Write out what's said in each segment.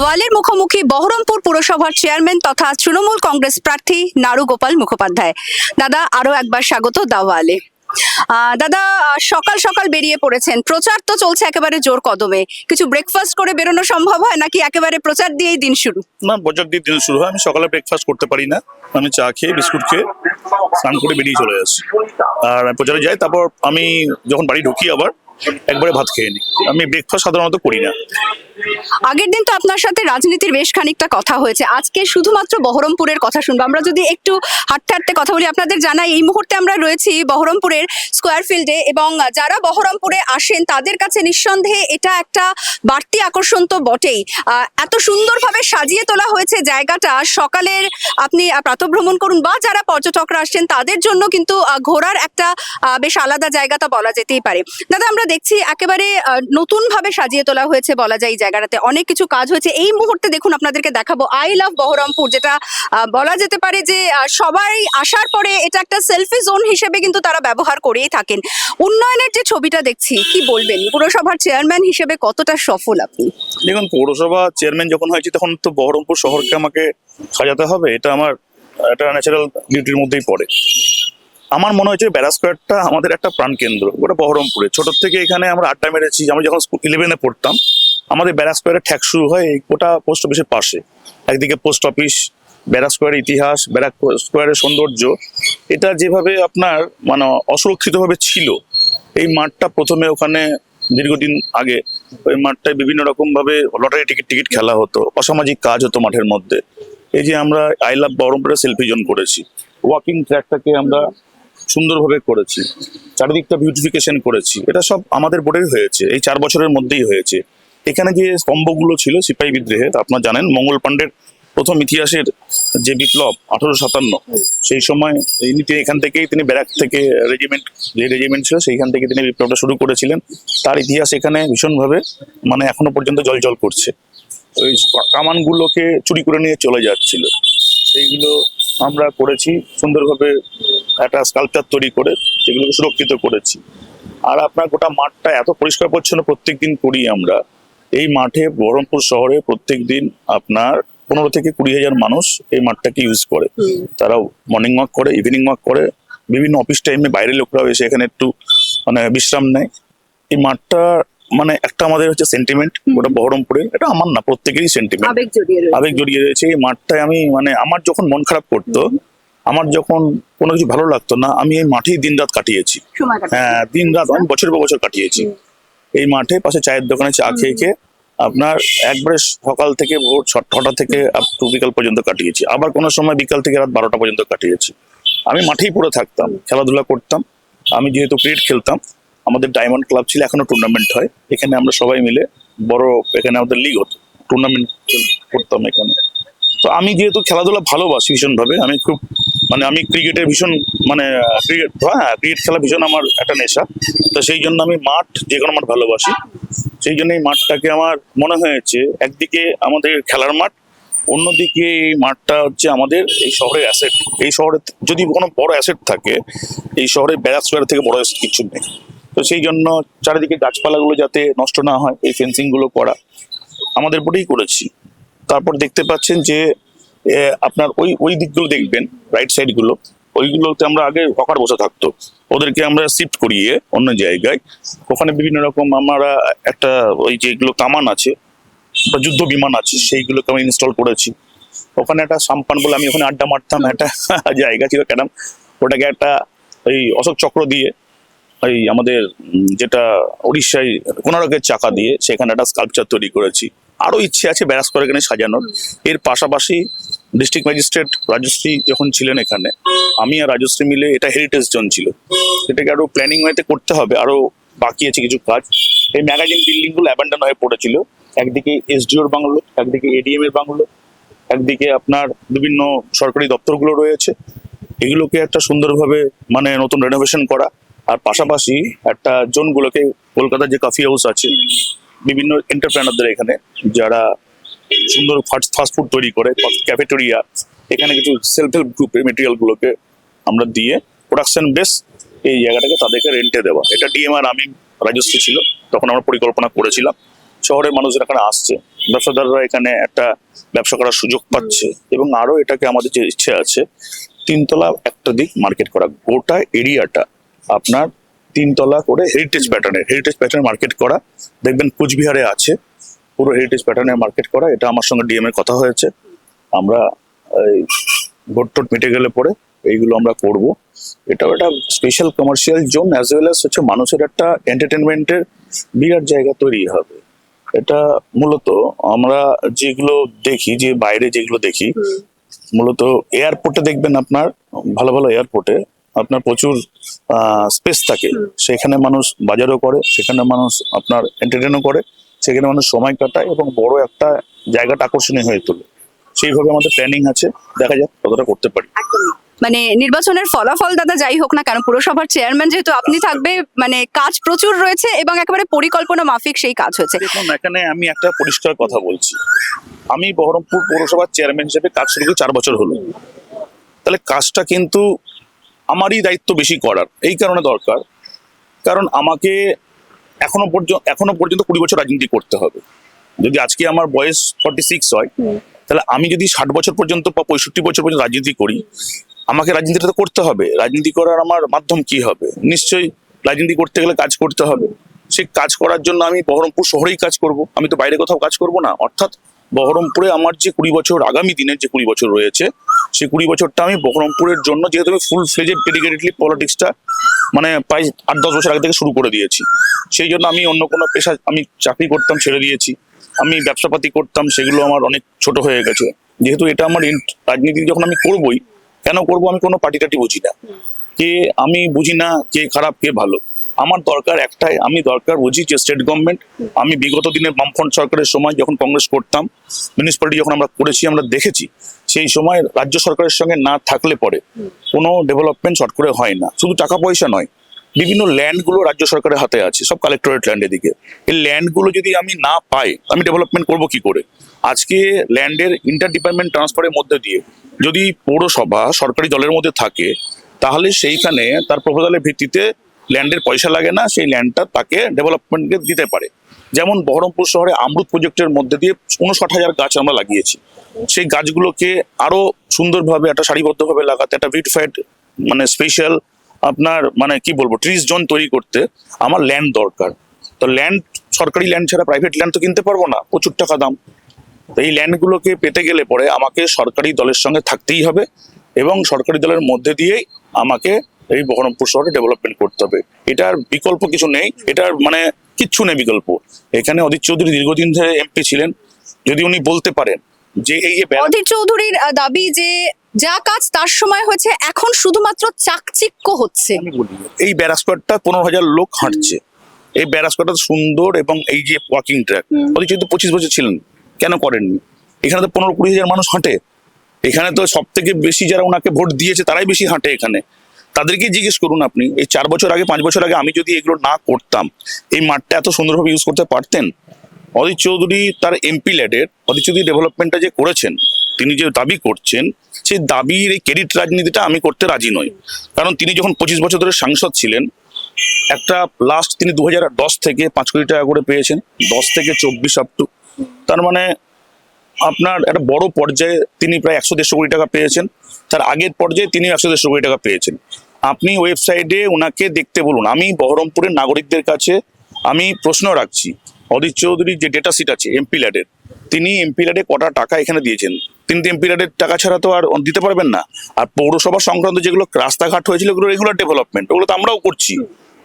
ওয়ালের মুখোমুখি বহরমপুর পুরসভার চেয়ারম্যান তথা তৃণমূল কংগ্রেস প্রার্থী নারু গোপাল মুখোপাধ্যায়। দাদা, আরো একবার স্বাগত দাওয়ালে। দাদা, সকাল সকাল বেরিয়ে পড়েছেন, প্রচার তো চলছে একেবারে জোর কদমে। কিছু ব্রেকফাস্ট করে বেরোনো সম্ভব হয় নাকি একেবারে প্রচার দিয়েই দিন শুরু? না, প্রচার দিয়ে দিন শুরু হয়। আমি সকালে ব্রেকফাস্ট করতে পারি না, আমি চা খেয়ে বিস্কুট খেয়ে স্নান করে বেরিয়ে চলে আসি। আর প্রচারে যাই, তারপর আমি যখন বাড়ি ঢুকি আবার একবারে ভাত খেয়ে নিই। আমি ব্রেকফাস্ট সাধারণত করি না। আগের দিন তো আপনার সাথে রাজনীতির বেশ খানিকটা কথা হয়েছে, আজকে শুধুমাত্র বহরমপুরের কথা শুনবো। আমরা যদি একটু হাঁটতে হাঁটতে কথা বলি, আপনাদের জানাই এই মুহূর্তে আমরা রয়েছি বহরমপুরের স্কোয়ার ফিল্ডে, এবং যারা বহরমপুরে আসেন তাদের কাছে নিঃসন্দেহে এটা একটা বাড়তি আকর্ষণ তো বটেই। এত সুন্দরভাবে সাজিয়ে তোলা হয়েছে জায়গাটা। সকালের আপনি প্রাতঃভ্রমণ করুন বা যারা পর্যটকরা আসছেন তাদের জন্য কিন্তু ঘোরার একটা বেশ আলাদা জায়গা তা বলা যেতেই পারে। দাদা, আমরা দেখছি একেবারে নতুন ভাবে সাজিয়ে তোলা হয়েছে বলা যায়। এই জায়গাটাতে অনেক কিছু কাজ হয়েছে। এই মুহূর্তে দেখুন, আপনাদেরকে দেখাবো আই লাভ বহরমপুর, যেটা বলা যেতে পারে যে সবাই আসার পরে এটা একটা সেলফি জোন হিসেবে কিন্তু তারা ব্যবহার করেই থাকেন। উন্নয়নের যে ছবিটা দেখছি, কি বলবেন পুরসভার চেয়ারম্যান হিসেবে কতটা সফল আপনি? দেখুন, পৌরসভা চেয়ারম্যান যখন হয়েছি তখন তো বহরমপুর শহরকে আমাকে সাজাতে হবে, এটা আমার একটা ন্যাচারাল ডিউটির মধ্যেই পড়ে। আমার মনে হয়েছে ব্যারাক স্কোয়ারটা আমাদের একটা প্রাণকেন্দ্র, ওটা বহরমপুরে। ছোট থেকে এখানে আমরা আড্ডা মেরেছি। আমরা যখন 11-এ পড়তাম আমাদের ব্যারাক স্কোয়ারের ঠ্যাক শুরু হয় ওটা পোস্ট অফিসের পাশে। একদিকে পোস্ট অফিস, ব্যারাক স্কোয়ারের ইতিহাস, ব্যারাক স্কোয়ারের সৌন্দর্য, এটা যেভাবে আপনার মানে অসুরক্ষিতভাবে ছিল। এই মাঠটা প্রথমে ওখানে দীর্ঘদিন আগে ওই মাঠটায় বিভিন্ন রকম ভাবে লটারি টিকিট খেলা হতো, অসামাজিক কাজ হতো মাঠের মধ্যে। এই যে আমরা আই লাভ বহরমপুরে সেলফি জোন করেছি, ওয়াকিং ট্র্যাকটাকে আমরা সুন্দরভাবে করেছি, চারিদিকটা বিউটিফিকেশন করেছি, এটা সব আমাদের বোর্ডের হয়েছে, এই 4 বছরের মধ্যেই হয়েছে। এখানে যে স্তম্ভগুলো ছিল সিপাহী বিদ্রোহের, আপনারা জানেন মঙ্গল পাণ্ডের প্রথম ইতিহাসের যে বিপ্লব 1857, সেই সময় এখান থেকেই তিনি ব্যারাক থেকে যে রেজিমেন্ট ছিল সেইখান থেকে তিনি বিপ্লবটা শুরু করেছিলেন। তার ইতিহাস এখানে ভীষণভাবে মানে এখনো পর্যন্ত জল করছে। ওই কামানগুলোকে চুরি করে নিয়ে চলে যাচ্ছিল, সেইগুলো আমরা করেছি সুন্দরভাবে, একটা স্কাল্পচার তৈরি করে সেগুলোকে সুরক্ষিত করেছি। আর আপনার গোটা মাঠটা এত পরিষ্কার পরিচ্ছন্ন প্রত্যেকদিন করি আমরা। এই মাঠে বহরমপুর শহরে প্রত্যেকদিন আপনার 15 থেকে 20,000 মানুষ এই মাঠটাকে ইউজ করে। তারা মর্নিং ওয়াক করে, ইভিনিং ওয়াক করে, বিভিন্ন অফিস টাইমে বাইরের লোকরাও এসে এখানে একটু মানে বিশ্রাম নেয়। এই মাঠটা মানে একটা আমাদের হচ্ছে সেন্টিমেন্ট, ওটা বহরমপুরের, এটা আমার না, প্রত্যেকেরই সেন্টিমেন্ট, আবেগ জড়িয়ে রয়েছে। এই মাঠটায় আমি মানে আমার যখন মন খারাপ করতো, আমার যখন কোনো কিছু ভালো লাগতো না, আমি এই মাঠেই দিন রাত কাটিয়েছি। হ্যাঁ, দিন রাত আমি বছর পর বছর কাটিয়েছি এই মাঠে। পাশে চায়ের দোকানে চা খেয়ে খেয়ে আপনার একবারে সকাল থেকে ভোর 6টা থেকে আপ টু বিকাল পর্যন্ত কাটিয়েছি। আবার কোনো সময় বিকাল থেকে রাত 12টা পর্যন্ত কাটিয়েছি। আমি মাঠেই পড়ে থাকতাম, খেলাধুলা করতাম। আমি যেহেতু ক্রিকেট খেলতাম, আমাদের ডায়মন্ড ক্লাব ছিল, এখনো টুর্নামেন্ট হয় এখানে। আমরা সবাই মিলে বড় এখানে আমাদের লিগ হতো, টুর্নামেন্ট করতাম এখানে। তো আমি যেহেতু খেলাধুলা ভালোবাসি ভীষণভাবে, আমি খুব মানে আমি ক্রিকেটের ভীষণ মানে ক্রিকেট খেলা ভীষণ আমার একটা নেশা। তো সেই জন্য আমি মাঠ, যে কোনো মাঠ ভালোবাসি। সেই জন্য এই মাঠটাকে আমার মনে হয়েছে একদিকে আমাদের খেলার মাঠ, অন্যদিকে এই মাঠটা হচ্ছে আমাদের এই শহরের অ্যাসেট। এই শহরে যদি কোনো বড় অ্যাসেট থাকে, এই শহরে ব্যারাক স্কোয়ার থেকে বড় কিছু নেই। তো সেই জন্য চারিদিকে গাছপালাগুলো যাতে নষ্ট না হয়, এই ফেন্সিং গুলো করা আমাদের বোর্ডেই করেছি। তারপর দেখতে পাচ্ছেন যে আপনার ওই দিকগুলো দেখবেন, রাইট সাইড গুলো, ওইগুলোতে আমরা আগে হকার বসে থাকতো, ওদেরকে আমরা শিফট করিয়ে অন্য জায়গায়। ওখানে বিভিন্ন রকম আমরা একটা ওই যেগুলো কামান আছে বা যুদ্ধ বিমান আছে সেইগুলোকে আমি ইনস্টল করেছি। ওখানে একটা সাম্পান বলে, আমি ওখানে আড্ডা মারতাম, একটা জায়গা ছিল কেন, ওটাকে একটা ওই অশোক চক্র দিয়ে, ওই আমাদের যেটা উড়িষ্যায় কোনারকের চাকা দিয়ে সেখানে একটা স্কাল্পচার তৈরি করেছি। আরো ইচ্ছে আছে ব্যারাক স্কোয়ার এখানে সাজানোর। এর পাশাপাশি ডিস্ট্রিক্ট ম্যাজিস্ট্রেট রাজশ্রী যখন ছিলেন এখানে, আমি আর রাজশ্রী মিলে, এটা হেরিটেজ জোন ছিল, এটাকে আরো প্ল্যানিং ওয়েতে করতে হবে, আরো বাকি আছে কিছু কাজ। এই ম্যাগাজিন বিল্ডিং গুলো অ্যাবান্ডন হয়ে পড়েছিল, একদিকে এসডিওর বাংলো, একদিকে এডিএম এর বাংলো, একদিকে আপনার বিভিন্ন সরকারি দপ্তরগুলো রয়েছে। এগুলোকে একটা সুন্দরভাবে মানে নতুন রেনোভেশন করা, আর পাশাপাশি একটা জোনগুলোকে, কলকাতার যে কফি হাউস আছে, বিভিন্ন এন্টারপ্রেনারদের এখানে যারা সুন্দর ফাস্ট ফুড তৈরি করে, ক্যাফেটেরিয়া, এখানে কিছু সেলফ হেল্প গ্রুপের মেটেরিয়াল গুলোকে আমরা দিয়ে প্রোডাকশন বেস এই জায়গাটাকে তাদেরকে রেন্টে দেওয়া। এটা ডিএম আর আমি, রাজশ্রী ছিল তখন, আমরা পরিকল্পনা করেছিলাম। শহরের মানুষজন এখানে আসছে, ব্যবসাদাররা এখানে একটা ব্যবসা করার সুযোগ পাচ্ছে, এবং আরো এটাকে আমাদের যে ইচ্ছে আছে 3 তলা একটা দিক মার্কেট করা, গোটা এরিয়াটা আপনার 3 তলা করে হেরিটেজ প্যাটার্নের মার্কেট করা। দেখবেন কুচবিহারে আছে পুরো হেরিটেজ প্যাটার্নের মার্কেট করা। এটা আমার সঙ্গে ডিএম এর কথা হয়েছে, আমরা এই ভোট টোট মিটে গেলে পরে এইগুলো আমরা করব। এটাও একটা special commercial zone as well as হচ্ছে মানুষের একটা এন্টারটেনমেন্টের বিরাট জায়গা তৈরি হবে। এটা মূলত আমরা যেগুলো দেখি, যে বাইরে যেগুলো দেখি, মূলত এয়ারপোর্টে দেখবেন আপনার ভালো ভালো এয়ারপোর্টে আপনার প্রচুর স্পেস থাকে, সেখানে মানুষ বাজারও করে, সেখানে মানুষ আপনার এন্টারটেনও করে, সেখানে মানুষ সময় কাটায় এবং বড় একটা জায়গাটা আকর্ষণীয় হয়ে তোলে। সেইভাবে আমাদের প্ল্যানিং আছে, দেখা যাক কতটা করতে পারি। মানে নির্বাচনের ফলাফল দাদা যাই হোক না কেন, পুরসভার চেয়ারম্যান যেহেতু আপনি থাকবে, মানে কাজ প্রচুর রয়েছে এবং একেবারে পরিকল্পনা মাফিক সেই কাজ হয়েছে। দেখুন, এখানে আমি একটা পরিষ্কার কথা বলছি, আমি বহরমপুর পৌরসভার চেয়ারম্যান হিসেবে কাজ শুরু করে 4 বছর হলো। তাহলে কাজটা কিন্তু আমারই দায়িত্ব বেশি করার, এই কারণে দরকার, কারণ আমাকে এখনো পর্যন্ত 20 বছর রাজনীতি করতে হবে। যদি আজকে আমার বয়স 46 হয়, তাহলে আমি যদি 60 বছর পর্যন্ত বা 65 বছর পর্যন্ত রাজনীতি করি, আমাকে রাজনীতিটা তো করতে হবে। রাজনীতি করার আমার মাধ্যম কি হবে? নিশ্চয়ই রাজনীতি করতে গেলে কাজ করতে হবে। সেই কাজ করার জন্য আমি বহরমপুর শহরেই কাজ করব, আমি তো বাইরে কোথাও কাজ করব না। অর্থাৎ বহরমপুরে আমার যে 20 বছর, আগামী দিনের যে 20 বছর রয়েছে, সেই 20 বছরটা আমি বহরমপুরের জন্য, যেহেতু আমি ফুল ফ্লেজেড ডেডিকেটেডলি পলিটিক্সটা মানে প্রায় 8-10 বছর আগে থেকে শুরু করে দিয়েছি, সেই জন্য আমি অন্য কোনো পেশা, আমি চাকরি করতাম ছেড়ে দিয়েছি, আমি ব্যবসাপাতি করতাম, সেগুলো আমার অনেক ছোট হয়ে গেছে। যেহেতু এটা আমার রাজনীতি যখন আমি করবই, কেন করব? আমি কোনো পার্টি টাটি বুঝি না, আমি বুঝি না কে খারাপ কে ভালো। আমার দরকার একটাই, আমি দরকার বুঝি যে স্টেট গভর্নমেন্ট, আমি বিগত দিনে বামফ্রন্ট সরকারের সময় যখন কংগ্রেস করতাম, মিউনিসিপ্যালিটি যখন আমরা করেছি, আমরা দেখেছি সেই সময় রাজ্য সরকারের সঙ্গে না থাকলে পরে কোনো ডেভেলপমেন্ট শর্ট করে হয় না। শুধু টাকা পয়সা নয়, বিভিন্ন ল্যান্ডগুলো রাজ্য সরকারের হাতে আছে, সব কালেক্টরেট ল্যান্ডের দিকে। এই ল্যান্ডগুলো যদি আমি না পাই, আমি ডেভেলপমেন্ট করব কি করে? আজকে ল্যান্ডের ইন্টার ডিপার্টমেন্ট ট্রান্সফারের মধ্যে দিয়ে যদি পৌরসভা সরকারি দলের মধ্যে থাকে, তাহলে সেইখানে তার প্রপোজালের ভিত্তিতে ল্যান্ডের পয়সা লাগে না, সেই ল্যান্ডটা তাকে ডেভেলপমেন্টকে দিতে পারে। যেমন বহরমপুর শহরে অমৃত প্রজেক্টের মধ্যে দিয়ে 59,000 গাছ আমরা লাগিয়েছি। সেই গাছগুলোকে আরো সুন্দরভাবে একটা সারিবদ্ধভাবে লাগাতে, একটা ভিটফাইড মানে স্পেশাল আপনার মানে কি বলবো ট্রিজ জোন তৈরি করতে আমার ল্যান্ড দরকার। তো ল্যান্ড, সরকারি ল্যান্ড ছাড়া প্রাইভেট ল্যান্ড তো কিনতে পারবো না, প্রচুর টাকা দাম। তো এই ল্যান্ডগুলোকে পেতে গেলে পরে আমাকে সরকারি দলের সঙ্গে থাকতেই হবে, এবং সরকারি দলের মধ্যে দিয়েই আমাকে এই বহরমপুর শহরে ডেভেলপমেন্ট করতে হবে। এটার বিকল্প কিছু নেই, এটার মানে কিচ্ছু নেই বিকল্প। এখানে অধীর চৌধুরী দীর্ঘদিন ধরে এমপি ছিলেন, যদি উনি বলতে পারেন যে এই অধীর চৌধুরীর দাবি যে যা কাজ তার সময় হচ্ছে, এখন শুধুমাত্র চাকচিক্য হচ্ছে। আমি বলি, এই ব্যারাস্কোয়ারটা 15,000 লোক হাঁটছে, এই ব্যারাস্কোয়ারটা সুন্দর, এবং এই যে ওয়াকিং ট্র্যাক, অধীর চৌধুরী 25 বছর ছিলেন, কেন করেননি? এখানে তো 15-20 হাজার মানুষ হাঁটে, এখানে তো সব থেকে বেশি যারা ওনাকে ভোট দিয়েছে তারাই বেশি হাঁটে এখানে। তাদেরকে জিজ্ঞেস করুন আপনি, এই 4 বছর আগে 5 বছর আগে আমি যদি এগুলো না করতাম, এই মাঠটা এত সুন্দরভাবে ইউজ করতে পারতেন? অধীর চৌধুরী তার এমপি ল্যাডের, অধীর চৌধুরী ডেভেলপমেন্টটা যে করেছেন, তিনি যে দাবি করছেন, সেই দাবির এই ক্রেডিট রাজনীতিটা আমি করতে রাজি নই। কারণ তিনি যখন 25 বছর ধরে সাংসদ ছিলেন, একটা লাস্ট তিনি 2010 থেকে 5 কোটি টাকা করে পেয়েছেন, 10 থেকে 24 আপ টু, তার মানে আপনার একটা বড় পর্যায়ে তিনি প্রায় 100-150 কোটি টাকা পেয়েছেন। তার আগের পর্যায়ে তিনি 100-150 কোটি টাকা পেয়েছেন। আপনি ওয়েবসাইটে ওনাকে দেখতে বলুন। আমি বহরমপুরের নাগরিকদের কাছে আমি প্রশ্ন রাখছি, অধীর চৌধুরীর যে ডেটা শিট আছে এমপি ল্যাডের, তিনি এমপি ল্যাডে কটা টাকা এখানে দিয়েছেন? তিনি তো এমপি ল্যাডের টাকা ছাড়া তো আর দিতে পারবেন না। আর পৌরসভা সংক্রান্ত যেগুলো রাস্তাঘাট হয়েছিল, ওগুলো রেগুলার ডেভেলপমেন্ট, ওগুলো তো আমরাও করছি।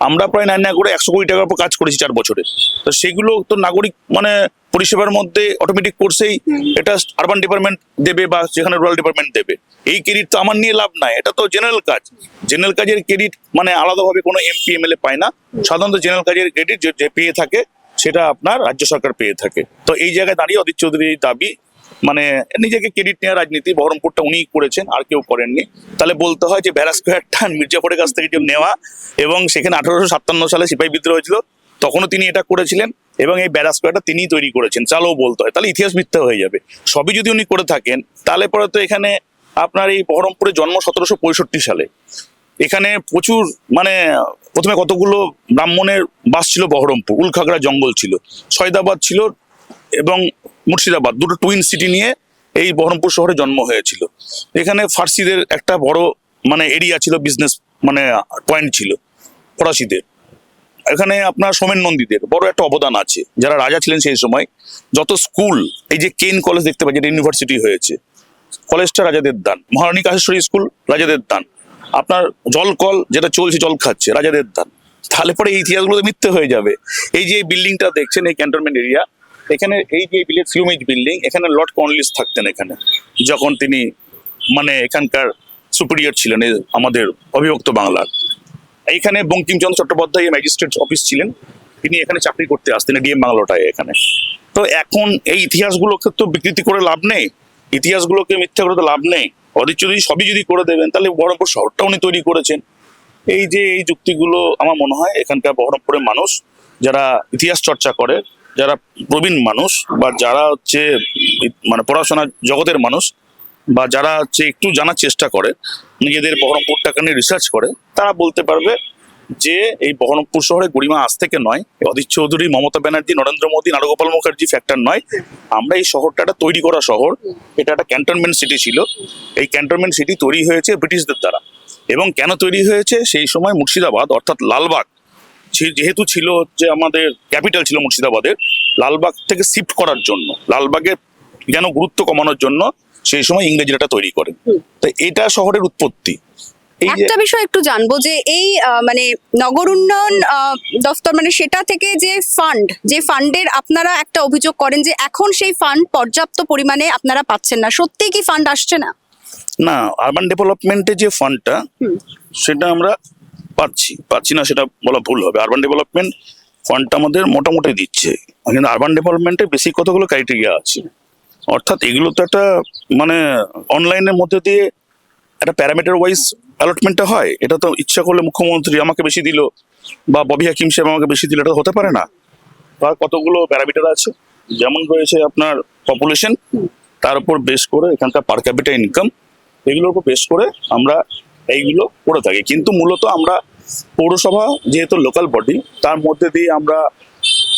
আমরা প্রায় না করে 100 কোটি টাকার উপর কাজ করেছি 4 বছরে। তো সেগুলো তো নাগরিক মানে পরিষেবার মধ্যে অটোমেটিক কোর্সেই এটা আরবান ডিপার্টমেন্ট দেবে বা যেখানে রুরাল ডিপার্টমেন্ট দেবে। এই ক্রেডিট তো আমার নিয়ে লাভ নাই, এটা তো জেনারেল কাজ। জেনারেল কাজের ক্রেডিট মানে আলাদাভাবে কোনো এমপি এমএলএ পায় না, সাধারণত জেনারেল কাজের ক্রেডিট যে পেয়ে থাকে সেটা আপনার রাজ্য সরকার পেয়ে থাকে। তো এই জায়গায় দাঁড়িয়ে অধীর চৌধুরীর দাবি মানে নিজেকে ক্রেডিট নেওয়ার রাজনীতি, বহরমপুরটা উনিই করেছেন, আর কেউ করেননি। তাহলে বলতে হয় যে ব্যারাক স্কোয়ারটা মির্জাপুরের কাছ থেকে যে নেওয়া, এবং সেখানে 1857 সালে সিপাহী বিদ্রোহ হয়েছিল, তখনও তিনি এটা করেছিলেন, এবং এই ব্যারাক স্কোয়ারটা তিনিই তৈরি করেছেন, চালও বলতে হয়। তাহলে ইতিহাস মিথ্যা হয়ে যাবে। সবই যদি উনি করে থাকেন, তাহলে পরে তো এখানে আপনার এই বহরমপুরে জন্ম 1765 সালে, এখানে প্রচুর মানে প্রথমে কতগুলো ব্রাহ্মণের বাস ছিল বহরমপুর, উলখাগড়া জঙ্গল ছিল, সৈদাবাদ ছিল এবং মুর্শিদাবাদ, দুটো টুইন সিটি নিয়ে এই বহরমপুর শহরে জন্ম হয়েছিল। এখানে ফার্সিদের একটা বড় মানে এরিয়া ছিল, বিজনেস মানে পয়েন্ট ছিল ফরাসিদের। এখানে আপনার সোমেন নন্দীদের বড় একটা অবদান আছে, যারা রাজা ছিলেন সেই সময়। যত স্কুল, এই যে কেন কলেজ দেখতে পাচ্ছি, যেটা ইউনিভার্সিটি হয়েছে, কলেজটা রাজাদের দান। মহারানী কাশেশ্বরী স্কুল রাজাদের দান। আপনার জলকল যেটা চলছে, জল খাচ্ছে, রাজাদের দান। তাহলে পরে এই ইতিহাসগুলো তো মিথ্যে হয়ে যাবে। এই যে বিল্ডিংটা দেখছেন, এই ক্যান্টনমেন্ট এরিয়া, এখানে এই যে ফিউমেজ বিল্ডিং, এখানে লর্ড কর্নওয়ালিস থাকতেন এখানে, যখন তিনি মানে এখানকার সুপিরিয়র ছিলেন আমাদের অবিভক্ত বাংলার। এইখানে বঙ্কিমচন্দ্র চট্টোপাধ্যায় ম্যাজিস্ট্রেট অফিস ছিলেন, তিনি এখানে চাকরি করতে আসতেন ডিএম বাংলোটায় এখানে। তো এখন এই ইতিহাসগুলোকে তো বিকৃতি করে লাভ নেই, ইতিহাসগুলোকে মিথ্যা করে তো লাভ নেই। ওদের যদি সবই যদি করে দেবেন, তাহলে বহরমপুর শহরটা উনি তৈরি করেছেন। এই যে এই যুক্তিগুলো আমার মনে হয় এখানকার বহরমপুরের মানুষ যারা ইতিহাস চর্চা করে, যারা প্রবীণ মানুষ, বা যারা হচ্ছে মানে পড়াশোনা জগতের মানুষ, বা যারা হচ্ছে একটু জানার চেষ্টা করে, নিজেদের বহরমপুরটাকে নিয়ে রিসার্চ করে, তারা বলতে পারবে যে এই বহরমপুর শহরে গরিমা আজ থেকে নয়, অধীর চৌধুরী, মমতা ব্যানার্জি, নরেন্দ্র মোদী, নারগোপাল মুখার্জি ফ্যাক্টর নয়। আমরা এই শহরটা একটা তৈরি করা শহর। এটা একটা ক্যান্টনমেন্ট সিটি ছিল। এই ক্যান্টনমেন্ট সিটি তৈরি হয়েছে ব্রিটিশদের দ্বারা। এবং কেন তৈরি হয়েছে? সেই সময় মুর্শিদাবাদ অর্থাৎ লালবাগ যেহেতু ছিল হচ্ছে আমাদের ক্যাপিটাল ছিল মুর্শিদাবাদের, লালবাগ থেকে শিফট করার জন্য, লালবাগের যেন গুরুত্ব কমানোর জন্য সেই সময় ইংরেজরা এটা তৈরি করে। তো এটা শহরের উৎপত্তি। এই যে একটা বিষয় একটু জানবো যে এই মানে নগর উন্নয়ন দফতর মানে সেটা থেকে যে ফান্ডের আপনারা একটা অভিযোগ করেন যে এখন সেই ফান্ড পর্যাপ্ত পরিমাণে আপনারা পাচ্ছেন না, সত্যি কি ফান্ড আসছে না? না, আরবান ডেভেলপমেন্টের যে ফান্ডটা, সেটা আমরা পাচ্ছি না সেটা বলা ভুল হবে। আরবান ডেভেলপমেন্ট ফান্ডটা আমাদের মোটামুটি দিচ্ছে, কিন্তু আরবান ডেভেলপমেন্টে বেশি কতগুলো ক্রাইটেরিয়া আছে। অর্থাৎ এগুলো তো একটা মানে অনলাইনের মধ্যে দিয়ে একটা প্যারামিটার ওয়াইজ অ্যালটমেন্টটা হয়। এটা তো ইচ্ছা করলে মুখ্যমন্ত্রী আমাকে বেশি দিল বা ববি হাকিম সাহেব আমাকে বেশি দিল, এটা হতে পারে না। তার কতগুলো প্যারামিটার আছে, যেমন রয়েছে আপনার পপুলেশন, তার উপর বেস করে এখানকার পার ক্যাপিটা ইনকাম, এগুলোর উপর বেস করে আমরা এইগুলো করে থাকি। কিন্তু মূলত আমরা পৌরসভা যেহেতু লোকাল বডি, তার মধ্যে দিয়ে আমরা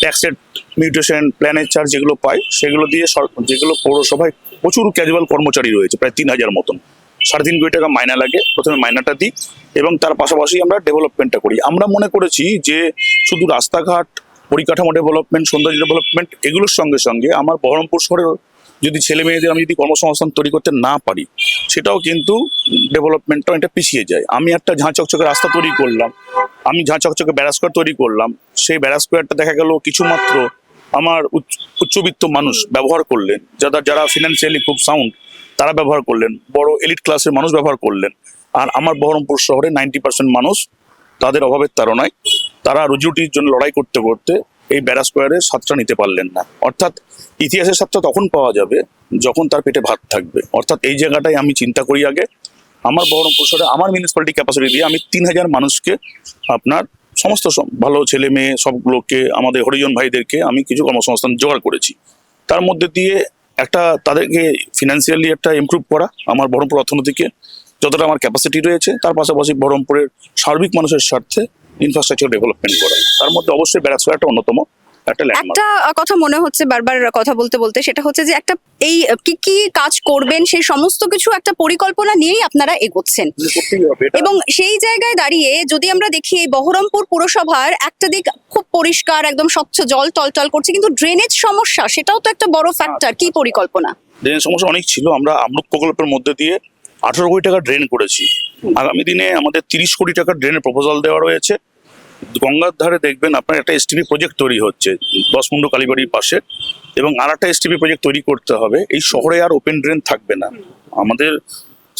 ট্যাক্সের মিউটেশন, প্ল্যানের চার্জ যেগুলো পাই, সেগুলো দিয়ে যেগুলো পৌরসভায় প্রচুর ক্যাজুয়াল কর্মচারী রয়েছে, প্রায় 3,000 মতন, 3.5 কোটি টাকা মাইনা লাগে। প্রথমে মাইনাটা দিই এবং তার পাশাপাশি আমরা ডেভেলপমেন্টটা করি। আমরা মনে করেছি যে শুধু রাস্তাঘাট, পরিকাঠামো ডেভেলপমেন্ট, সৌন্দর্য ডেভেলপমেন্ট, এগুলোর সঙ্গে সঙ্গে আমার বহরমপুর শহরের যদি ছেলে মেয়েদের আমি যদি কর্মসংস্থান তৈরি করতে না পারি, সেটাও কিন্তু ডেভেলপমেন্টটা অনেকটা পিছিয়ে যায়। আমি একটা ঝাঁ চকচকে রাস্তা তৈরি করলাম, আমি ঝাঁ চকচকে ব্যারাজ স্কোয়ার তৈরি করলাম, সেই ব্যারাজ স্কোয়ারটা দেখা গেল কিছুমাত্র আমার উচ্চবিত্ত মানুষ ব্যবহার করলেন, যারা ফিনান্সিয়ালি খুব সাউন্ড, তারা ব্যবহার করলেন, বড় এলিট ক্লাসের মানুষ ব্যবহার করলেন। আর আমার বহরমপুর শহরে 90% মানুষ তাদের অভাবের তাড়নায় তারা রুজিরুটির জন্য লড়াই করতে করতে এই ব্যারাজ স্কোয়ারের স্বাদটা নিতে পারলেন না। অর্থাৎ ইতিহাসের স্বাদটা তখন পাওয়া যাবে যখন তার পেটে ভাত থাকবে। অর্থাৎ এই জায়গাটাই আমি চিন্তা করি আগে, আমার বহরমপুর শহরে আমার মিউনিসিপ্যালিটি ক্যাপাসিটি দিয়ে আমি 3,000 মানুষকে, আপনার সমস্ত ভালো ছেলে মেয়ে সবগুলোকে, আমাদের হরিজন ভাইদেরকে আমি কিছু কর্মসংস্থান জোগাড় করেছি। তার মধ্যে দিয়ে একটা তাদেরকে ফিনান্সিয়ালি একটা ইমপ্রুভ করা, আমার বহরমপুর অর্থনীতিকে যতটা আমার ক্যাপাসিটি রয়েছে, তার পাশাপাশি বহরমপুরের সার্বিক মানুষের স্বার্থে ইনফ্রাস্ট্রাকচার ডেভেলপমেন্ট করা। তার মধ্যে অবশ্যই ব্যারাজ স্কোয়ার একটা অন্যতম একটা ল্যান্ডমার্ক। একটা কথা মনে হচ্ছে বারবার কথা বলতে বলতে, সেটা হচ্ছে যে একটা এই কি কি কাজ করবেন সেই সমস্ত কিছু একটা পরিকল্পনা নিয়েই আপনারা এগোচ্ছেন। এবং সেই জায়গায় দাঁড়িয়ে যদি আমরা দেখি এই বহরমপুর পুরসভার একটা দিক খুব পরিষ্কার, একদম স্বচ্ছ জল টলটল করছে, কিন্তু ড্রেনেজ সমস্যা সেটাও তো একটা বড় ফ্যাক্টর। কি পরিকল্পনা? ড্রেন সমস্যা অনেক ছিল। আমরা আমরুক প্রকল্পের মধ্যে দিয়ে 18 কোটি টাকা ড্রেন করেছি। আগামী দিনে আমাদের 30 কোটি টাকার ড্রেনের প্রপোজাল দেওয়া রয়েছে। গঙ্গার ধারে দেখবেন আপনার একটা এসটিপি প্রজেক্ট তৈরি হচ্ছে 10 মুন্ডু কালীবাড়ির পাশে, এবং আর একটা এসটিপি প্রজেক্ট তৈরি করতে হবে। এই শহরে আর ওপেন ড্রেন থাকবে না। আমাদের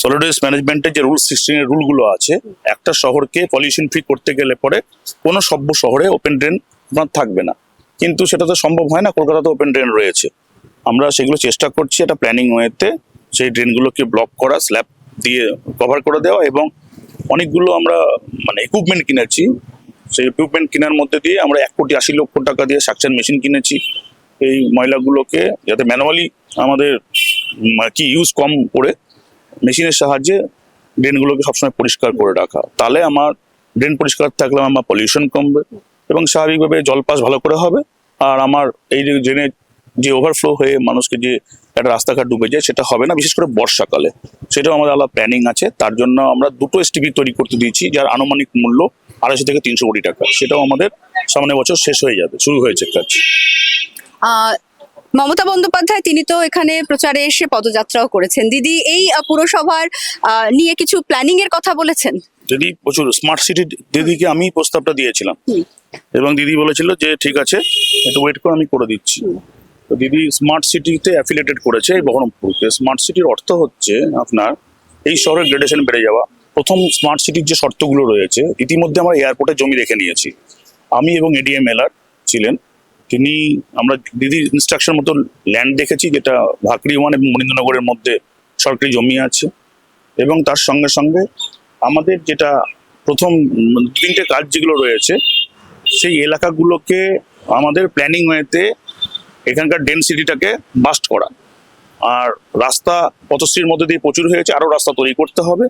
সলিড ওয়েস্ট ম্যানেজমেন্টের যে রুল 16 এর রুলগুলো আছে, একটা শহরকে পলিউশন ফ্রি করতে গেলে পরে কোনো সভ্য শহরে ওপেন ড্রেন আপনার থাকবে না। কিন্তু সেটা তো সম্ভব হয় না, কলকাতাতে ওপেন ড্রেন রয়েছে। আমরা সেগুলো চেষ্টা করছি একটা প্ল্যানিং ওয়েতে, সেই ড্রেনগুলোকে ব্লক করা, স্ল্যাব দিয়ে কভার করে দেওয়া, এবং অনেকগুলো আমরা মানে ইকুইপমেন্ট কিনেছি। সেই ইকুইপমেন্ট কেনার মধ্যে দিয়ে আমরা 1,80,00,000 টাকা দিয়ে সাকশন মেশিন কিনেছি, এই ময়লাগুলোকে যাতে ম্যানুয়ালি আমাদের ইউজ কম করে মেশিনের সাহায্যে ড্রেনগুলোকে সবসময় পরিষ্কার করে রাখা। তাহলে আমার ড্রেন পরিষ্কার থাকলে আমার পলিউশন কমবে এবং স্বাভাবিকভাবে জল পাস ভালো করে হবে। আর আমার এই যে ড্রেনে যে ওভারফ্লো হয়ে মানুষকে যে একটা রাস্তাঘাট ডুবে যায় সেটা হবে না, বিশেষ করে বর্ষাকালে। সেটাও আমাদের আলাদা প্ল্যানিং আছে। তার জন্য আমরা দুটো এসটিপি তৈরি করতে দিয়েছি, যার আনুমানিক মূল্য 250 থেকে 300 কোটি টাকা। সেটাও আমাদের সামনের বছর শেষ হয়ে যাবে, শুরু হয়েছে কাজ। আহ, মমতা বন্দ্যোপাধ্যায় তিনি তো এখানে প্রচারে এসে পদযাত্রাও করেছেন। দিদি এই পুরসভার নিয়ে কিছু প্ল্যানিং এর কথা বলেছেন? দিদি প্রচুর স্মার্ট সিটি, দিদিকে আমি প্রস্তাবটা দিয়েছিলাম এবং দিদি বলেছিল যে ঠিক আছে, একটু ওয়েট করে, আমি করে দিচ্ছি। তো দিদি স্মার্ট সিটিতে অ্যাফিলিয়েটেড করেছে এই বহরমপুরকে। স্মার্ট সিটির অর্থ হচ্ছে আপনার এই শহরের গ্রেডেশন বেড়ে যাওয়া। প্রথম স্মার্ট সিটির যে শর্তগুলো রয়েছে, ইতিমধ্যে আমরা এয়ারপোর্টে জমি রেখে নিয়েছি। আমি এবং এডিএম এলআর ছিলেন, তিনি আমরা দিদির ইনস্ট্রাকশন মতো ল্যান্ড দেখেছি, যেটা ভাকরি 1 এবং মনীন্দ্রনগরের মধ্যে সরকারি জমি আছে। এবং তার সঙ্গে সঙ্গে আমাদের যেটা প্রথম 3টে কাজ যেগুলো রয়েছে, সেই এলাকাগুলোকে আমাদের প্ল্যানিং ওয়েতে এখানকার ডেনসিটিটাকে বাস্ট করা। আর রাস্তা পথশ্রীর মধ্যে দিয়ে প্রচুর হয়েছে, আরও রাস্তা তৈরি করতে হবে।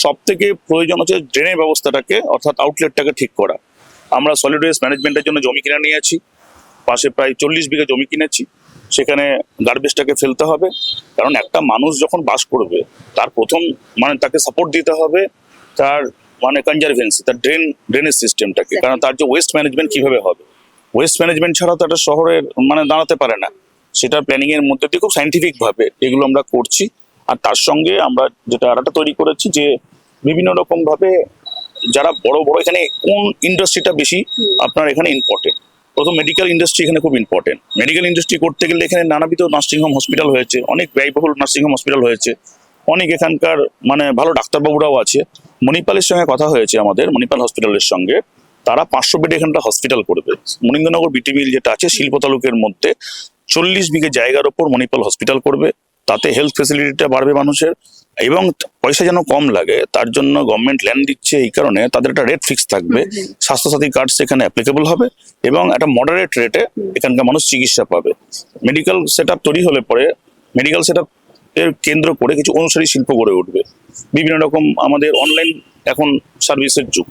সব থেকে প্রয়োজন হচ্ছে ড্রেনের ব্যবস্থাটাকে, অর্থাৎ আউটলেটটাকে ঠিক করা। আমরা সলিড ওয়েস্ট ম্যানেজমেন্টের জন্য জমি কিনে নিয়েছি, পাশে প্রায় 40 বিঘা জমি কিনেছি। সেখানে গার্বেজটাকে ফেলতে হবে, কারণ একটা মানুষ যখন বাস করবে তার প্রথম তাকে সাপোর্ট দিতে হবে তার কনজারভেন্সি, তার ড্রেনেজ সিস্টেমটাকে। কারণ তার যে ওয়েস্ট ম্যানেজমেন্ট কিভাবে হবে, ওয়েস্ট ম্যানেজমেন্ট ছাড়া তো একটা শহরের দাঁড়াতে পারে না। সেটা প্ল্যানিং এর মধ্যে দিয়ে খুব সাইন্টিফিক ভাবে এগুলো আমরা করছি। আর তার সঙ্গে আমরা যেটা আরেকটা তৈরি করেছি, যে বিভিন্ন রকম ভাবে যারা বড় বড়, এখানে কোন ইন্ডাস্ট্রিটা বেশি আপনার এখানে ইম্পর্টেন্ট। প্রথম মেডিকেল ইন্ডাস্ট্রি এখানে খুব ইম্পর্টেন্ট। মেডিকেল ইন্ডাস্ট্রি করতে গেলে এখানে নানাবিধ নার্সিংহোম হসপিটাল হয়েছে, অনেক ব্যয়বহুল নার্সিংহোম হসপিটাল হয়েছে, অনেক এখানকার ভালো ডাক্তারবাবুরাও আছে। মণিপালের সঙ্গে কথা হয়েছে আমাদের, মণিপাল হসপিটালের সঙ্গে। তারা 500 বেড এখানটা হসপিটাল করবে। মনীন্দ্রনগর বিটি মিল যেটা আছে শিল্প তালুকের মধ্যে 40 বিঘে জায়গার ওপর মণিপাল হসপিটাল করবে। তাতে হেলথ ফেসিলিটিটা বাড়বে মানুষের, এবং পয়সা যেন কম লাগে তার জন্য গভর্নমেন্ট ল্যান্ড দিচ্ছে। এই কারণে তাদের একটা রেট ফিক্স থাকবে, স্বাস্থ্যসাথী কার্ড সেখানে অ্যাপ্লিকেবল হবে এবং একটা মডারেট রেটে এখানকার মানুষ চিকিৎসা পাবে। মেডিকেল সেট আপ তৈরি হলে পরে মেডিকেল সেট আপ এর কেন্দ্র করে কিছু অনুসারী শিল্প গড়ে উঠবে। বিভিন্ন রকম আমাদের অনলাইন এখন সার্ভিসের যুগ,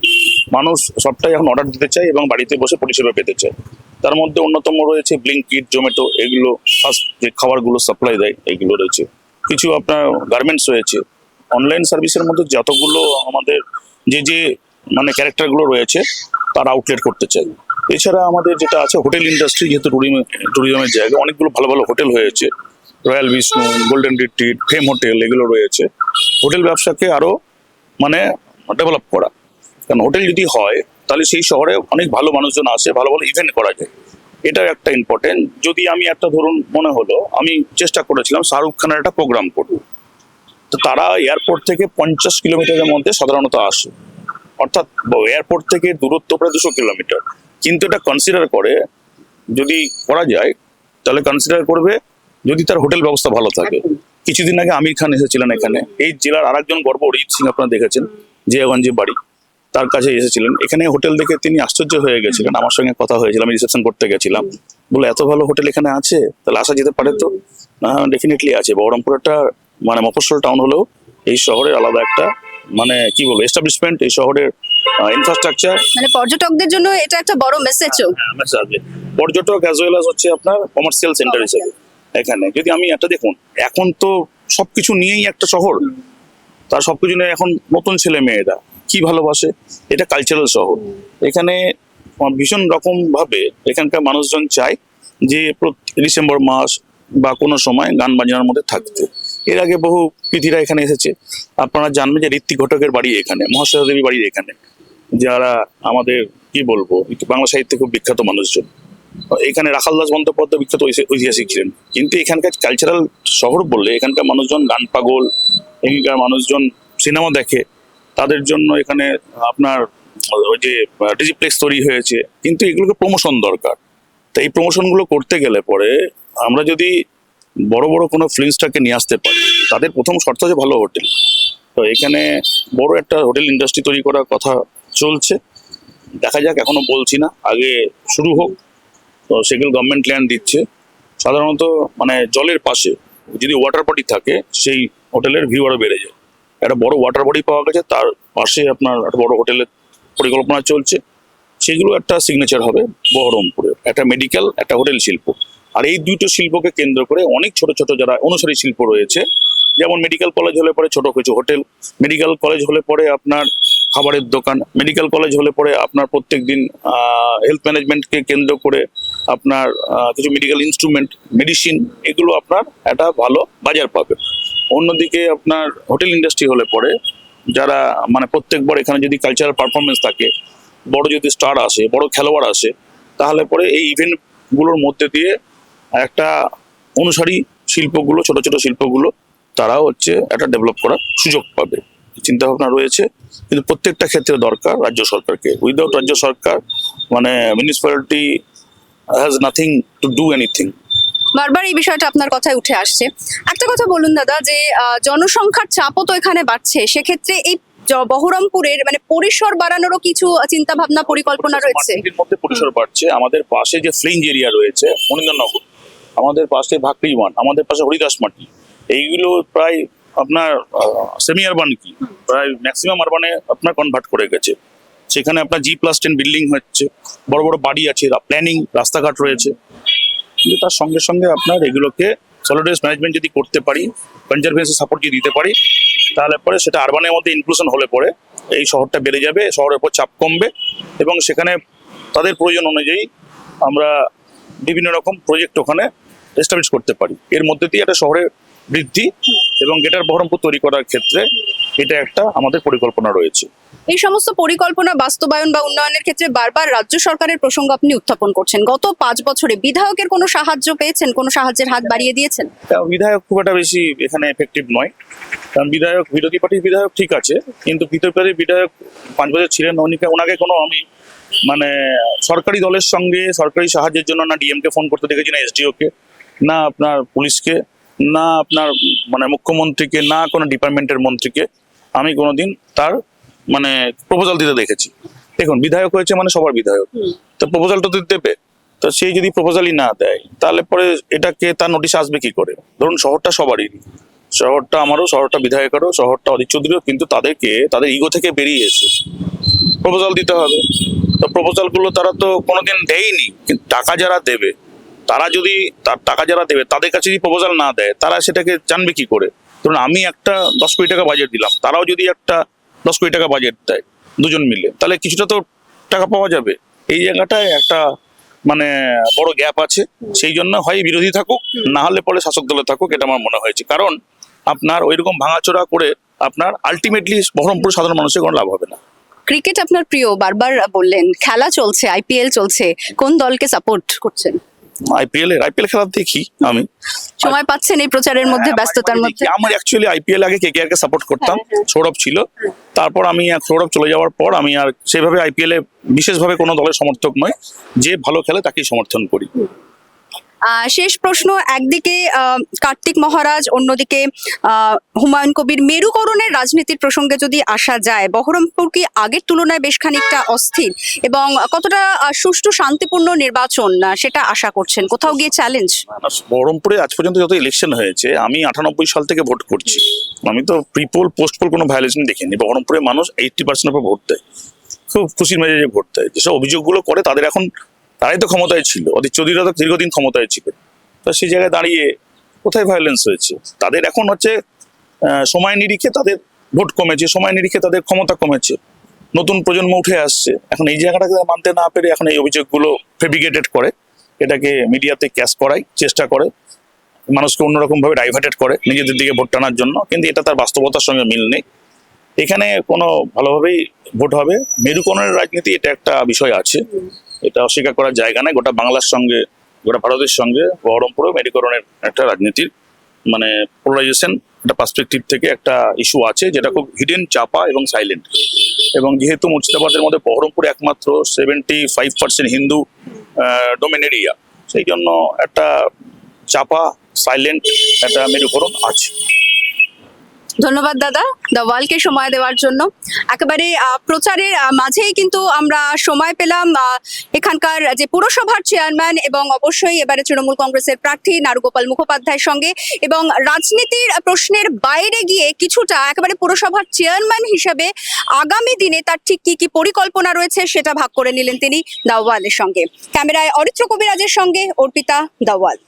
মানুষ সবটাই এখন অর্ডার দিতে চায় এবং বাড়িতে বসে পরিষেবা পেতে চায়। তার মধ্যে অন্যতম রয়েছে ব্লিঙ্কিট, জোম্যাটো, এগুলো ফার্স্ট যে খাবারগুলো সাপ্লাই দেয় এইগুলো রয়েছে। কিছু আপনার গার্মেন্টস রয়েছে। অনলাইন সার্ভিসের মধ্যে যতগুলো আমাদের যে ক্যারেক্টারগুলো রয়েছে তার আউটলেট করতে চাই। এছাড়া আমাদের যেটা আছে হোটেল ইন্ডাস্ট্রি, যেহেতু ট্যুরিজমের জায়গা, অনেকগুলো ভালো ভালো হোটেল হয়েছে। রয়্যাল বিষ্ণু, গোল্ডেন রিট্রিট, ফেম হোটেল, এগুলো রয়েছে। হোটেল ব্যবসাকে আরো ডেভেলপ করা, কারণ হোটেল যদি হয় তাহলে সেই শহরে অনেক ভালো মানুষজন আসে, ভালো ভালো ইভেন্ট করা যায়। এটা একটা ইম্পর্টেন্ট। যদি আমি একটা ধরুন মনে হলো, আমি চেষ্টা করেছিলাম শাহরুখ খানের একটা প্রোগ্রাম করবো, তো তারা এয়ারপোর্ট থেকে 50 কিলোমিটারের মধ্যে সাধারণত আসে, অর্থাৎ এয়ারপোর্ট থেকে দূরত্ব প্রায় 200 কিলোমিটার। কিন্তু এটা কনসিডার করে যদি করা যায়, তাহলে কনসিডার করবে যদি তার হোটেল ব্যবস্থা ভালো থাকে। কিছুদিন আগে আমির খান এসেছিলেন এখানে, এই জেলার আরেকজন গর্ব অরিজিৎ সিং, আপনারা দেখেছেন, জিয়াগঞ্জে বাড়ি, তার কাছে এসেছিলেন। এখানে হোটেল দেখে তিনি আশ্চর্য হয়ে গেছিলেন। আমার সঙ্গে কথা হয়েছিল, আমি রিসেপশন করতে গেছিলাম, বলে এত ভালো হোটেল এখানে আছে, তাহলে আসা যেতে পারে। তো ডেফিনেটলি আছে। বহরমপুর একটা মফস্বল টাউন হলেও এই শহরের আলাদা একটা কি বলবো এস্টাবলিশমেন্ট, এই শহরের ইনফ্রাস্ট্রাকচার, পর্যটকদের জন্য এটা একটা বড় মেসেজও। পর্যটক অ্যাজ ওয়েল অ্যাজ হচ্ছে আপনার কমার্শিয়াল সেন্টার হিসেবে এখানে। যদি আমি একটা দেখুন, এখন তো সবকিছু নিয়েই একটা শহর, তার সবকিছু নিয়ে এখন নতুন ছেলে মেয়েরা কি ভালোবাসে, এটা কালচারাল শহর। এখানে ভীষণ রকম ভাবে এখানকার মানুষজন চায় যে ডিসেম্বর মাস বা কোনো সময় গান বাজনার মধ্যে থাকতে। এর আগে বহু কৃতিরা এখানে এসেছে। আপনারা জানবেন যে ঋত্বিক ঘটকের বাড়ি এখানে, মহাশ্বেতা দেবী বাড়ি এখানে, যারা আমাদের কি বলবো বাংলা সাহিত্যে খুব বিখ্যাত মানুষজন। এখানে রাখালদাস বন্দ্যোপাধ্যায় বিখ্যাত ঐতিহাসিক ছিলেন। কিন্তু এখানকার কালচারাল শহর বললে এখানকার মানুষজন গান পাগল, এখানকার মানুষজন সিনেমা দেখে, তাদের জন্য এখানে আপনার ওই যে ডিজিপ্লেক্স তৈরি হয়েছে। কিন্তু এগুলোকে প্রমোশন দরকার। তো এই প্রমোশনগুলো করতে গেলে পরে আমরা যদি বড় বড় কোনো ফিল্মসটাকে নিয়ে আসতে পারি, তাদের প্রথম শর্ত হচ্ছে ভালো হোটেল। তো এখানে বড় একটা হোটেল ইন্ডাস্ট্রি তৈরি করার কথা চলছে, দেখা যাক, এখনো বলছি না, আগে শুরু হোক। তো সেগুলো গভর্নমেন্ট ল্যান্ড দিচ্ছে। সাধারণত জলের পাশে যদি ওয়াটার বডি থাকে, সেই হোটেলের ভিউ আরো বেড়ে যায়। একটা বড় ওয়াটার বডি পাওয়া গেছে, তার পাশে আপনার একটা বড় হোটেলের পরিকল্পনা চলছে, সেগুলো একটা সিগনেচার হবে বহরমপুরে, একটা মেডিকেল, একটা হোটেল শিল্প। আর এই দুটো শিল্পকে কেন্দ্র করে অনেক ছোট ছোট যারা অনুসারী শিল্প রয়েছে, যেমন মেডিকেল কলেজ হলে পরে ছোট কিছু হোটেল, মেডিকেল কলেজ হলে পরে আপনার খাবারের দোকান, মেডিকেল কলেজ হলে পরে আপনার প্রত্যেক দিন হেলথ ম্যানেজমেন্টকে কেন্দ্র করে আপনার কিছু মেডিকেল ইনস্ট্রুমেন্ট, মেডিসিন, এগুলো আপনার একটা ভালো বাজার পাবে। অন্যদিকে আপনার হোটেল ইন্ডাস্ট্রি হলে পরে যারা মানে প্রত্যেকবার এখানে যদি কালচারাল পারফরমেন্স থাকে, বড় যদি স্টার আসে, বড় খেলোয়াড় আসে, তাহলে পরে এই ইভেন্টগুলোর মধ্যে দিয়ে একটা অনুসারী শিল্পগুলো, ছোট ছোট শিল্পগুলো, তারা হচ্ছে একটা ডেভেলপ করার সুযোগ পাবে, চিন্তা ভাবনা রয়েছে। কিন্তু প্রত্যেকটা ক্ষেত্রে দরকার রাজ্য সরকারকে। উইদাউট রাজ্য সরকার মানে municipality has nothing to do anything. বারবার এই বিষয়টা আপনার কথায় উঠে আসছে। একটা কথা বলুন দাদা, যে জনসংখ্যার চাপও তো এখানে বাড়ছে, সেক্ষেত্রে এই বহরমপুরের মানে পরিসর বাড়ানোরও কিছু চিন্তা ভাবনা পরিকল্পনা রয়েছে? স্মার্ট সিটির মধ্যে পরিসর বাড়ছে। আমাদের পাশে যে ফ্রিঞ্জ এরিয়া রয়েছে, মনিন্দরনগর, আমাদের পাশে ভাকরি ওয়ান, আমাদের পাশে হরিদাস মাটি, এইগুলো প্রায় আপনার সেমি আরবান কি প্রায় ম্যাক্সিমাম আরবানে আপনার কনভার্ট করে গেছে। সেখানে আপনার G+10 বিল্ডিং হচ্ছে, বড় বড় বাড়ি আছে, প্ল্যানিং, রাস্তাঘাট রয়েছে। কিন্তু তার সঙ্গে সঙ্গে আপনার এগুলোকে সলিড ওয়েস্ট ম্যানেজমেন্ট যদি করতে পারি, কনজারভেন্সি সাপোর্ট যদি দিতে পারি, তাহলে পরে সেটা আরবানের মধ্যে ইনক্লুশন হলে পরে এই শহরটা বেড়ে যাবে, শহরের উপর চাপ কমবে, এবং সেখানে তাদের প্রয়োজন অনুযায়ী আমরা বিভিন্ন রকম প্রজেক্ট ওখানে এস্টাবলিশ করতে পারি। এর মধ্যে দিয়ে একটা শহরের বৃদ্ধি এবং গ্রেটার বহরমপুর তৈরি করার ক্ষেত্রে এটা একটা আমাদের পরিকল্পনা রয়েছে। এই সমস্ত পরিকল্পনা বাস্তবায়ন বা উন্নয়নের ক্ষেত্রে বারবার রাজ্য সরকারের প্রসঙ্গ আপনি উত্থাপন করছেন। গত 5 বছরে বিধায়কের কোনো সাহায্য পেয়েছেন, কোনো সাহায্যের হাত বাড়িয়ে দিয়েছেন? বিধায়ক খুব একটা বেশি এখানে এফেক্টিভ নয়, কারণ বিধায়ক, বিরোধী পার্টির বিধায়ক ঠিক আছে, কিন্তু বিরোধী পার্টির বিধায়ক 5 বছর ছিলেন, ওনাকে কোনো আমি মানে সরকারি দলের সঙ্গে সরকারি সাহায্যের জন্য না ডিএমকে ফোন করতে দেখেছি, না এসডিওকে, না আপনার পুলিশকে, না আপনার মানে মুখ্যমন্ত্রীকে, না কোনো ডিপার্টমেন্টের মন্ত্রীকে আমি কোনোদিন তার মানে প্রপোজাল দিতে দেখেছি। দেখুন, বিধায়ক হয়েছে মানে সবার বিধায়ক, তো প্রপোজালটা তো দেবে। তো সেই যদি প্রপোজালই না দেয়, তাহলে পরে এটাকে তার নোটিশ আসবে কি করে? ধরুন শহরটা সবারই, শহরটা আমারও, শহরটা বিধায়কেরও, শহরটা অধীর চৌধুরীও, কিন্তু তাদেরকে তাদের ইগো থেকে বেরিয়ে এসে প্রপোজাল দিতে হবে। তো প্রপোজালগুলো তারা তো কোনোদিন দেয়নি, কিন্তু টাকা যারা দেবে, তারা যদি তার টাকা যারা দেবে তাদের কাছে যদি প্রপোজাল না দেয়, তারা সেটাকে জানবে কি করে? ধরুন আমি একটা 10 কোটি টাকা বাজেট দিলাম, তারাও যদি একটা 10 কোটি টাকা বাজেট দেয় দুজন মিলে, তাহলে কিছুটা তো টাকা পাওয়া যাবে। এই জায়গাটায় একটা মানে বড় গ্যাপ আছে। সেই জন্য হয় বিরোধী থাকুক, না হলে পরে শাসক দলে থাকুক, এটা আমার মনে হয়েছে। কারণ আপনার ওইরকম ভাঙাচোরা করে আপনার আলটিমেটলি বহরমপুর সাধারণ মানুষের কোনো লাভ হবে না। ক্রিকেট আপনার প্রিয়, বারবার বললেন, খেলা চলছে, আইপিএল চলছে, কোন দলকে সাপোর্ট করছেন? আইপিএল খেলা দেখি আমি। সময় পাচ্ছেন এই প্রচারের মধ্যে, ব্যস্ততার মধ্যে? আমার অ্যাকচুয়ালি আইপিএল আগে কেকেআর কে সাপোর্ট করতাম, সৌরভ ছিল। তারপর আমি সৌরভ চলে যাওয়ার পর আমি আর সেভাবে আইপিএল এ বিশেষভাবে কোনো দলের সমর্থক নয়, যে ভালো খেলে তাকেই সমর্থন করি। শেষ প্রশ্ন, একদিকে কার্তিক মহারাজ, অন্যদিকে হুমায়ুন কবির, মেরুকরণের রাজনীতির প্রসঙ্গে যদি আসা যায়, বহরমপুর কি আগের তুলনায় বেশ খানিকটা অস্থির, এবং কতটা সুষ্ঠু শান্তিপূর্ণ নির্বাচন সেটা আশা করছেন? কোথাও গিয়ে চ্যালেঞ্জ? বহরমপুরে আজ পর্যন্ত যত ইলেকশন হয়েছে, আমি 98 সাল থেকে ভোট করছি, আমি তো প্রিপোল পোস্টপোল কোনো ভায়োলেশন দেখিনি। বহরমপুরের মানুষ 80% উপর ভোট দেয়, খুব খুশির মেজাজে ভোট দেয়। যেসব অভিযোগগুলো করে তাদের এখন, তারাই তো ক্ষমতায় ছিল, অধীর চৌধুরীরা তো দীর্ঘদিন ক্ষমতায় ছিল, তো সেই জায়গায় দাঁড়িয়ে কোথায় ভায়োলেন্স হয়েছে? তাদের এখন হচ্ছে সময় নিরিখে তাদের ভোট কমেছে, সময় নিরিখে তাদের ক্ষমতা কমেছে, নতুন প্রজন্ম উঠে আসছে। এখন এই জায়গাটাকে মানতে না পেরে এখন এই অভিযোগগুলো ফেব্রিকেটেড করে, এটাকে মিডিয়াতে ক্যাশ করাই চেষ্টা করে, মানুষকে অন্যরকম ভাবে ডাইভার্টেড করে নিজেদের দিকে ভোট টানার জন্য, কিন্তু এটা তার বাস্তবতার সঙ্গে মিল নেই। এখানে কোনো ভালোভাবেই ভোট হবে। মেরুকরণের রাজনীতি এটা একটা বিষয় আছে, এটা অস্বীকার করার জায়গা নেই। গোটা বাংলার সঙ্গে, গোটা ভারতের সঙ্গে বহরমপুরেও মেরুকরণের একটা রাজনীতির মানে পোলারাইজেশন একটা পার্সপেক্টিভ থেকে একটা ইস্যু আছে, যেটা খুব হিডেন, চাপা এবং সাইলেন্ট। এবং যেহেতু মুর্শিদাবাদের মধ্যে বহরমপুর একমাত্র 75% হিন্দু ডোমেন এরিয়া, সেই জন্য একটা চাপা, সাইলেন্ট একটা মেরুকরণ আছে। ধন্যবাদ দাদা দ্য ওয়ালকে সময় দেওয়ার জন্য। একেবারে প্রচারের মাঝেই কিন্তু আমরা সময় পেলাম এখানকার যে পুরসভার চেয়ারম্যান এবং অবশ্যই এবারে তৃণমূল কংগ্রেসের প্রার্থী নারুগোপাল মুখোপাধ্যায়ের সঙ্গে, এবং রাজনীতির প্রশ্নের বাইরে গিয়ে কিছুটা একেবারে পুরসভার চেয়ারম্যান হিসেবে আগামী দিনে তার ঠিক কি কি পরিকল্পনা রয়েছে সেটা ভাগ করে নিলেন তিনি দ্য ওয়ালের সঙ্গে। ক্যামেরায় অরিত্র কবিরাজের সঙ্গে অর্পিতা, দ্য ওয়াল।